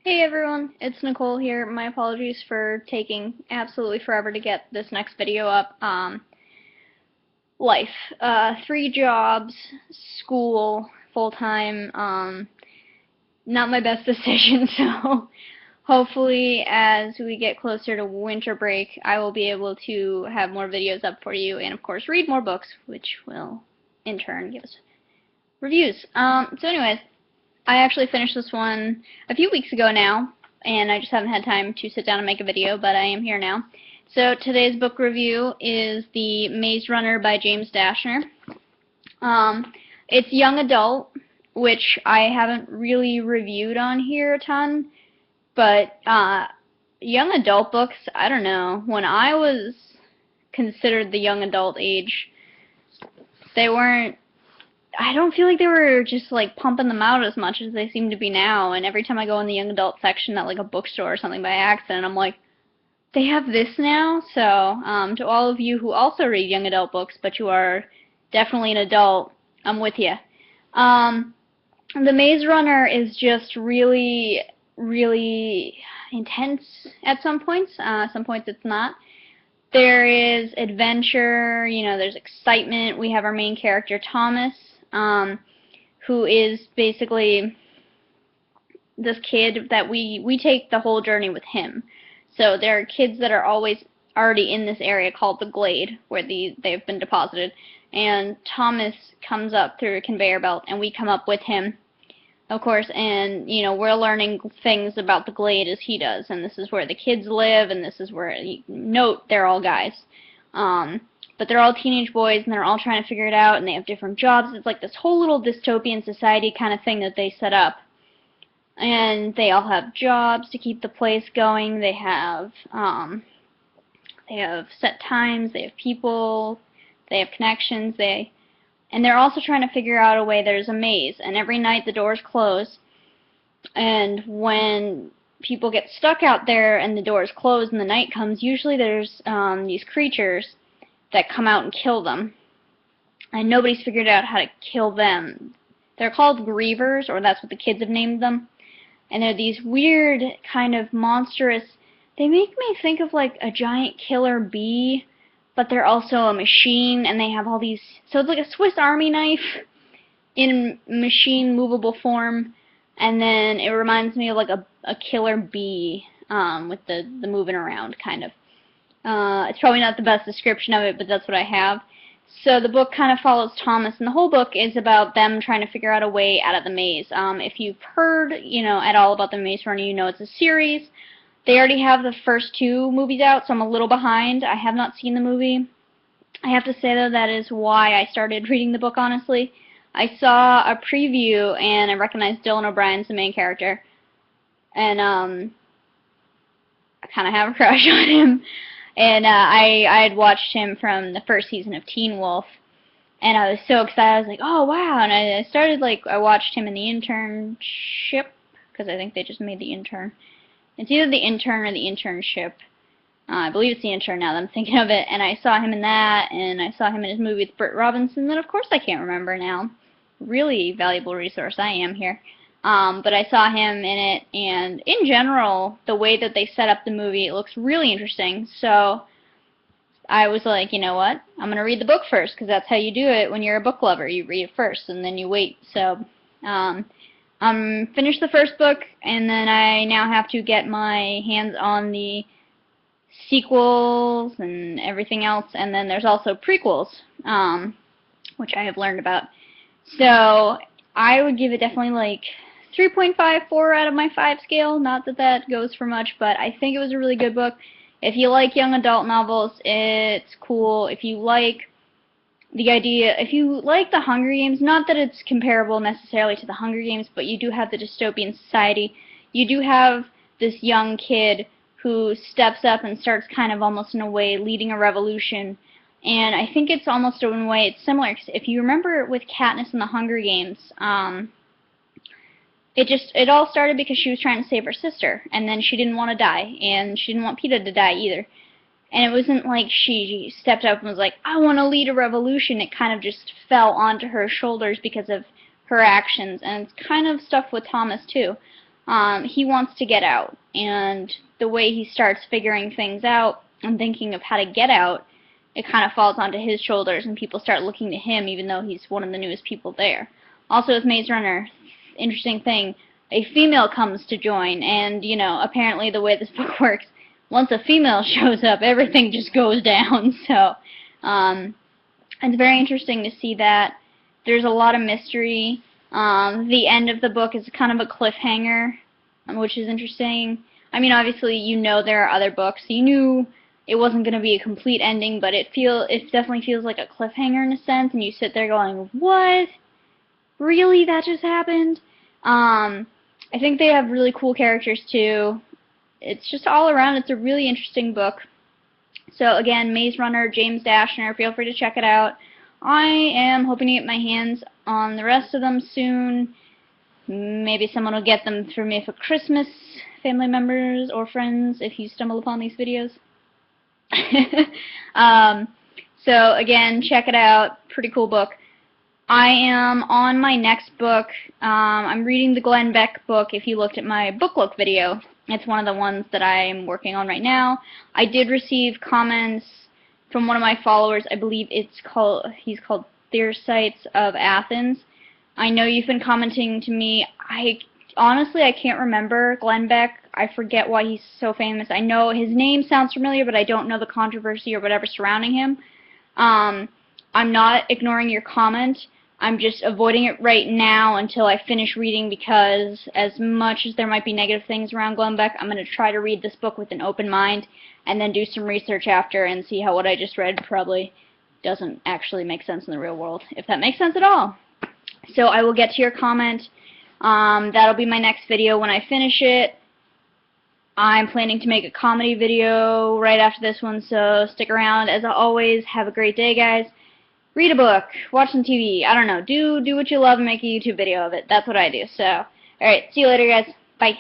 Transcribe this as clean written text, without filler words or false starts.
Hey everyone, it's Nicole here. My apologies for taking absolutely forever to get this next video up. Life. 3 jobs, school, full-time, not my best decision, so hopefully as we get closer to winter break, I will be able to have more videos up for you and of course read more books, which will in turn give us reviews. So anyways, I actually finished this one a few weeks ago now, and I just haven't had time to sit down and make a video, but I am here now. So today's book review is The Maze Runner by James Dashner. It's young adult, which I haven't really reviewed on here a ton, but young adult books, I don't know. When I was considered the young adult age, they weren't I don't feel like they were just like pumping them out as much as they seem to be now, and every time I go in the young adult section at like a bookstore or something by accident, I'm like, they have this now? So, to all of you who also read young adult books, but you are definitely an adult, I'm with you. The Maze Runner is just really, really intense at some points. Some points it's not. There is adventure, there's excitement. We have our main character, Thomas, who is basically this kid that we take the whole journey with him. So there are kids that are always already in this area called the Glade, where they've been deposited, and Thomas comes up through a conveyor belt, and we come up with him, of course, and, we're learning things about the Glade as he does, and this is where the kids live, and this is where, note, they're all guys. But they're all teenage boys, and they're all trying to figure it out, and they have different jobs. It's like this whole little dystopian society kind of thing that they set up. And they all have jobs to keep the place going. They have set times, they have people, they have connections, and they're also trying to figure out a way. There's a maze, and every night the doors close, and when people get stuck out there and the doors close and the night comes, usually there's these creatures that come out and kill them, and nobody's figured out how to kill them. They're called grievers, or that's what the kids have named them, and they're these weird kind of monstrous, they make me think of like a giant killer bee, but they're also a machine, and they have all these, so it's like a Swiss Army knife in machine movable form, and then it reminds me of like a killer bee with the moving around kind of. It's probably not the best description of it, but that's what I have. So the book kind of follows Thomas, and the whole book is about them trying to figure out a way out of the maze. If you've heard, at all about the Maze Runner, it's a series. They already have the first 2 movies out, so I'm a little behind. I have not seen the movie. I have to say, though, that is why I started reading the book, honestly. I saw a preview, and I recognized Dylan O'Brien's the main character. And, I kind of have a crush on him. And I had watched him from the first season of Teen Wolf, and I was so excited. I was like, oh, wow. And I watched him in The Internship, because I think they just made The Intern. It's either The Intern or The Internship. I believe it's The Intern now that I'm thinking of it. And I saw him in that, and I saw him in his movie with Britt Robinson, that of course I can't remember now. Really valuable resource I am here. But I saw him in it, and in general, the way that they set up the movie, it looks really interesting. So I was like, you know what? I'm going to read the book first, because that's how you do it when you're a book lover. You read it first, and then you wait. So finished the first book, and then I now have to get my hands on the sequels and everything else, and then there's also prequels, which I have learned about. So I would give it definitely like 3.54 out of my 5 scale. Not that that goes for much, but I think it was a really good book. If you like young adult novels, it's cool. If you like if you like the Hunger Games, not that it's comparable necessarily to the Hunger Games, but you do have the dystopian society. You do have this young kid who steps up and starts kind of almost in a way leading a revolution. And I think it's almost in a way it's similar. 'Cause if you remember with Katniss in the Hunger Games, it all started because she was trying to save her sister, and then she didn't want to die, and she didn't want Peeta to die either. And it wasn't like she stepped up and was like, I want to lead a revolution. It kind of just fell onto her shoulders because of her actions, and it's kind of stuff with Thomas too. he wants to get out, and the way he starts figuring things out and thinking of how to get out, it kind of falls onto his shoulders, and people start looking to him, even though he's one of the newest people there. Also, with Maze Runner, interesting thing, a female comes to join, and, you know, apparently the way this book works, once a female shows up, everything just goes down. So, it's very interesting to see that. There's a lot of mystery. The end of the book is kind of a cliffhanger, which is interesting. I mean, obviously, you know there are other books. You knew it wasn't going to be a complete ending, but it definitely feels like a cliffhanger in a sense, and you sit there going, what? Really? That just happened? I think they have really cool characters, too. It's just all around, it's a really interesting book. So, again, Maze Runner, James Dashner, feel free to check it out. I am hoping to get my hands on the rest of them soon. Maybe someone will get them for me for Christmas, family members or friends, if you stumble upon these videos. So again, check it out. Pretty cool book. I am on my next book. I'm reading the Glenn Beck book. If you looked at my book look video, it's one of the ones that I'm working on right now. I did receive comments from one of my followers. I believe he's called Thersites of Athens. I know you've been commenting to me. Honestly, I can't remember Glenn Beck. I forget why he's so famous. I know his name sounds familiar, but I don't know the controversy or whatever surrounding him. I'm not ignoring your comment. I'm just avoiding it right now until I finish reading, because as much as there might be negative things around Glenn Beck, I'm going to try to read this book with an open mind and then do some research after and see how what I just read probably doesn't actually make sense in the real world, if that makes sense at all. So I will get to your comment. That'll be my next video when I finish it. I'm planning to make a comedy video right after this one, so stick around. As always, have a great day, guys. Read a book, watch some TV, I don't know. Do what you love and make a YouTube video of it. That's what I do. So, alright, see you later, guys. Bye.